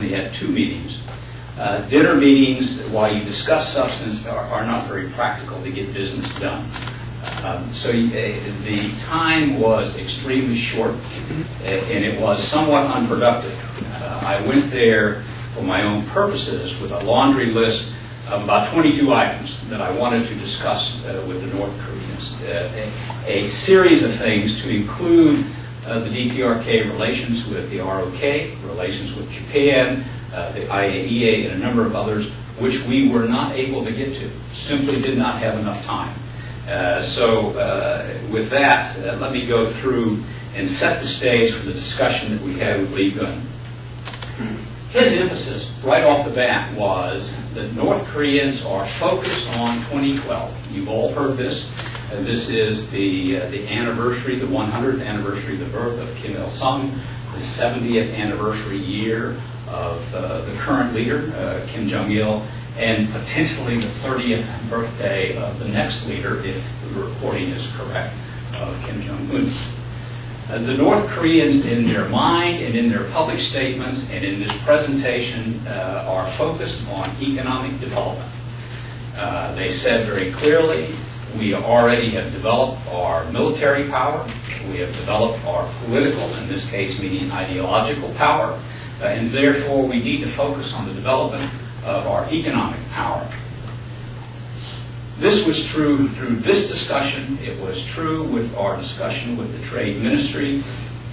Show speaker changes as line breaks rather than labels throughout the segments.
only had 2 meetings. Dinner meetings, while you discuss substance, are not very practical to get business done. So the time was extremely short, and it was somewhat unproductive. I went there for my own purposes with a laundry list of about 22 items that I wanted to discuss with the North Koreans. A series of things to include the DPRK relations with the ROK, relations with Japan, the IAEA, and a number of others, which we were not able to get to. Simply did not have enough time. So with that, let me go through and set the stage for the discussion that we had with Lee Gun. His emphasis right off the bat was that North Koreans are focused on 2012. You've all heard this. This is the anniversary, the 100th anniversary of the birth of Kim Il-sung, the 70th anniversary year of the current leader, Kim Jong-il, and potentially the 30th birthday of the next leader, if the reporting is correct, of Kim Jong-un. The North Koreans, in their mind and in their public statements and in this presentation, are focused on economic development. They said very clearly, we already have developed our military power, we have developed our political, in this case meaning ideological power, and therefore we need to focus on the development of our economic power. This was true through this discussion. It was true with our discussion with the Trade Ministry,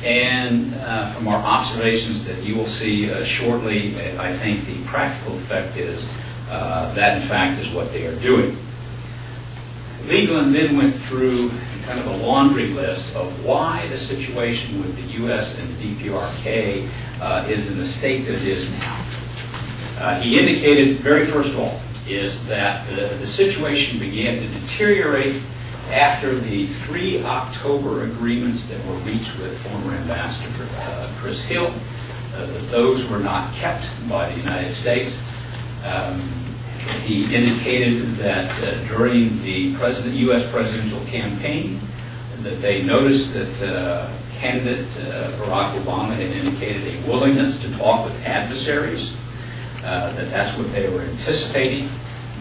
and from our observations that you will see shortly, I think the practical effect is that in fact is what they are doing. Leland then went through kind of a laundry list of why the situation with the U.S. and the DPRK is in the state that it is now. He indicated, very first of all, is that the situation began to deteriorate after the 3 October agreements that were reached with former Ambassador Chris Hill. That those were not kept by the United States. He indicated that during the U.S. presidential campaign that they noticed that candidate Barack Obama had indicated a willingness to talk with adversaries, that's what they were anticipating.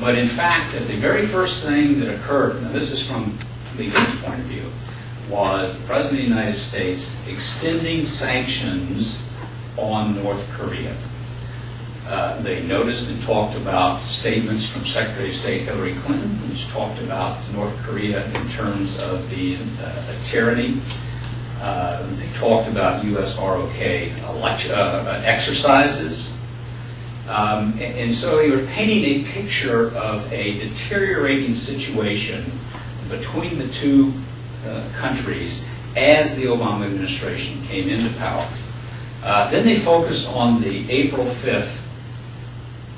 But in fact, the very first thing that occurred, and this is from Leland's point of view, was the President of the United States extending sanctions on North Korea. They noticed and talked about statements from Secretary of State Hillary Clinton, which talked about North Korea in terms of being a tyranny. They talked about U.S. ROK exercises. And so they were painting a picture of a deteriorating situation between the two countries as the Obama administration came into power. Then they focused on the April 5th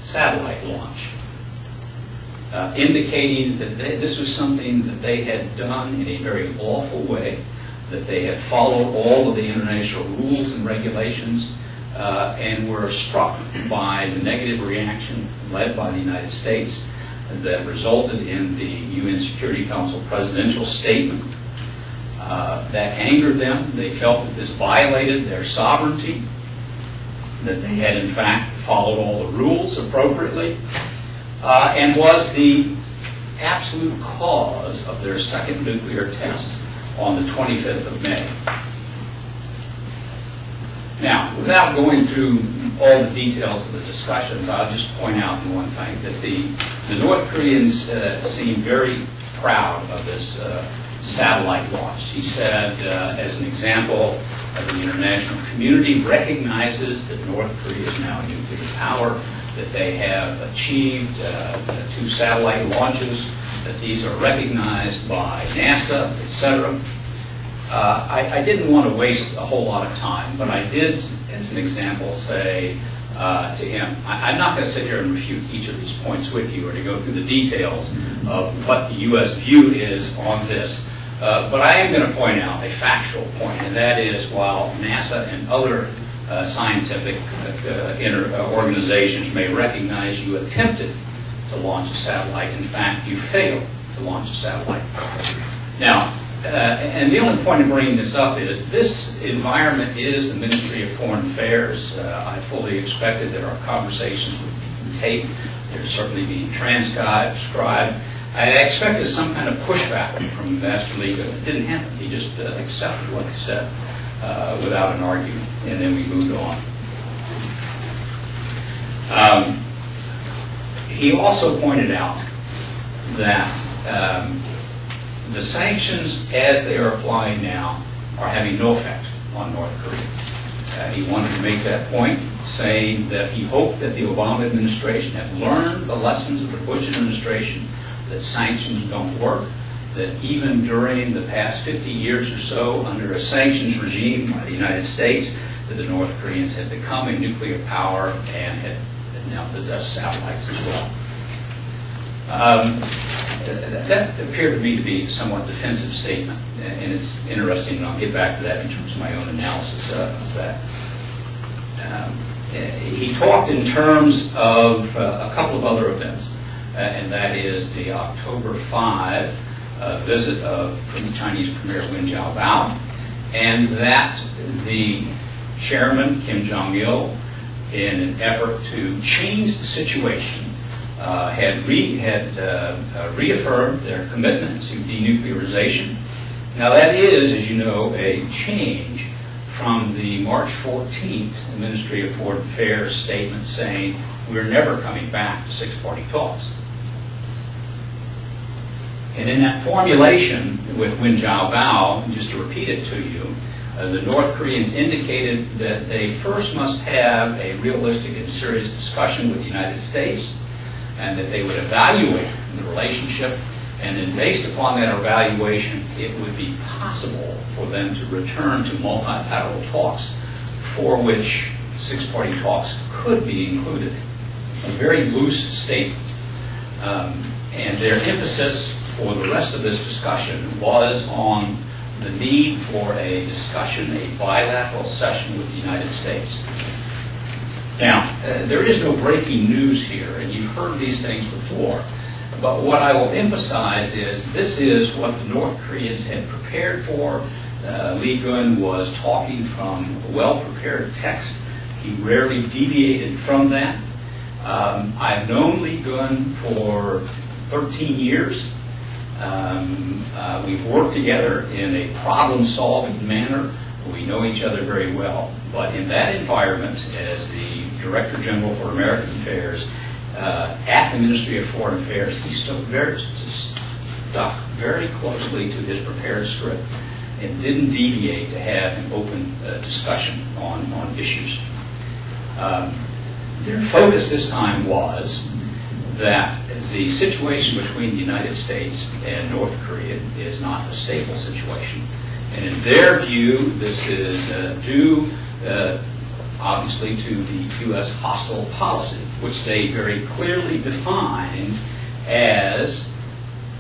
satellite launch, indicating that this was something that they had done in a very lawful way, that they had followed all of the international rules and regulations, and were struck by the negative reaction led by the United States that resulted in the UN Security Council presidential statement. That angered them. They felt that this violated their sovereignty, that they had in fact followed all the rules appropriately, and was the absolute cause of their second nuclear test on the 25th of May. Now, without going through all the details of the discussions, I'll just point out one thing, that the North Koreans seem very proud of this satellite launch. He said, as an example, the international community recognizes that North Korea is now a nuclear power, that they have achieved 2 satellite launches, that these are recognized by NASA, etc. I didn't want to waste a whole lot of time, but I did, as an example, say to him, I'm not going to sit here and refute each of these points with you or to go through the details of what the U.S. view is on this. But I am going to point out a factual point, and that is while NASA and other scientific organizations may recognize you attempted to launch a satellite, in fact, you failed to launch a satellite. Now, And the only point in bringing this up is this environment is the Ministry of Foreign Affairs. I fully expected that our conversations would be taped. They're certainly being transcribed. I expected some kind of pushback from Master Lee, but it didn't happen. He just accepted what I said without an argument, and then we moved on. He also pointed out that the sanctions as they are applying now are having no effect on North Korea. He wanted to make that point, saying that he hoped that the Obama administration had learned the lessons of the Bush administration, that sanctions don't work, that even during the past 50 years or so under a sanctions regime by the United States, that the North Koreans had become a nuclear power and had now possessed satellites as well. That appeared to me to be a somewhat defensive statement, and it's interesting, and I'll get back to that in terms of my own analysis of that. He talked in terms of a couple of other events, and that is the October 5 visit of Chinese Premier Wen Jiabao, and that the chairman, Kim Jong-il, in an effort to change the situation, had reaffirmed their commitment to denuclearization. Now that is, as you know, a change from the March 14th Ministry of Foreign Affairs statement saying we're never coming back to six-party talks. And in that formulation with Wen Jiabao, just to repeat it to you, the North Koreans indicated that they first must have a realistic and serious discussion with the United States, and that they would evaluate the relationship, and then based upon that evaluation, it would be possible for them to return to multilateral talks for which six-party talks could be included. A very loose statement. And their emphasis for the rest of this discussion was on the need for a discussion, a bilateral session with the United States. Now, there is no breaking news here, and you've heard these things before, but what I will emphasize is this is what the North Koreans had prepared for. Lee Gun was talking from a well-prepared text. He rarely deviated from that. I've known Lee Gun for 13 years. We've worked together in a problem-solving manner. We know each other very well. But in that environment, as the Director General for American Affairs at the Ministry of Foreign Affairs, he stuck very closely to his prepared script and didn't deviate to have an open discussion on issues. Their focus this time was that the situation between the United States and North Korea is not a stable situation. And in their view, this is due, obviously, to the U.S. hostile policy, which they very clearly defined as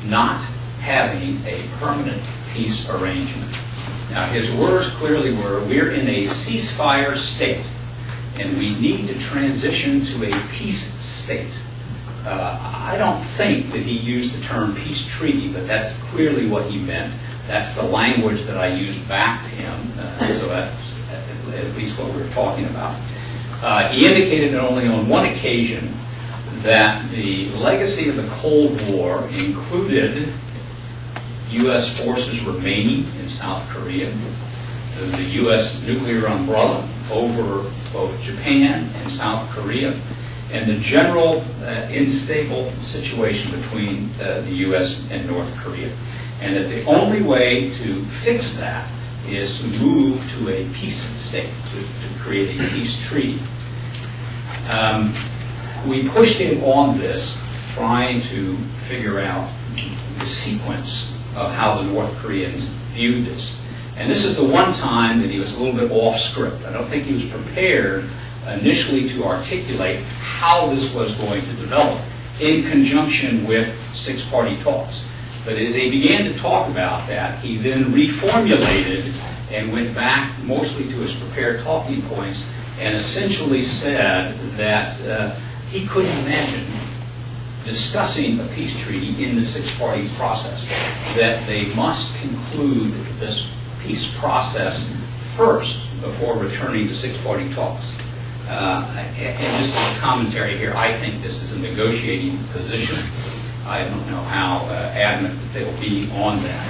not having a permanent peace arrangement. Now, his words clearly were, we're in a ceasefire state, and we need to transition to a peace state. I don't think that he used the term peace treaty, but that's clearly what he meant. That's the language that I used back to him, so that's at least what we were talking about. He indicated that only on one occasion that the legacy of the Cold War included U.S. forces remaining in South Korea, the U.S. nuclear umbrella over both Japan and South Korea, and the general unstable situation between the U.S. and North Korea. And that the only way to fix that is to move to a peace state, to create a peace treaty. We pushed him on this, trying to figure out the sequence of how the North Koreans viewed this. And this is the one time that he was a little bit off script. I don't think he was prepared initially to articulate how this was going to develop in conjunction with six-party talks. But as they began to talk about that, he then reformulated and went back mostly to his prepared talking points and essentially said that he couldn't imagine discussing a peace treaty in the six-party process, that they must conclude this peace process first before returning to six-party talks. And just as a commentary here, I think this is a negotiating position. I don't know how adamant they'll be on that.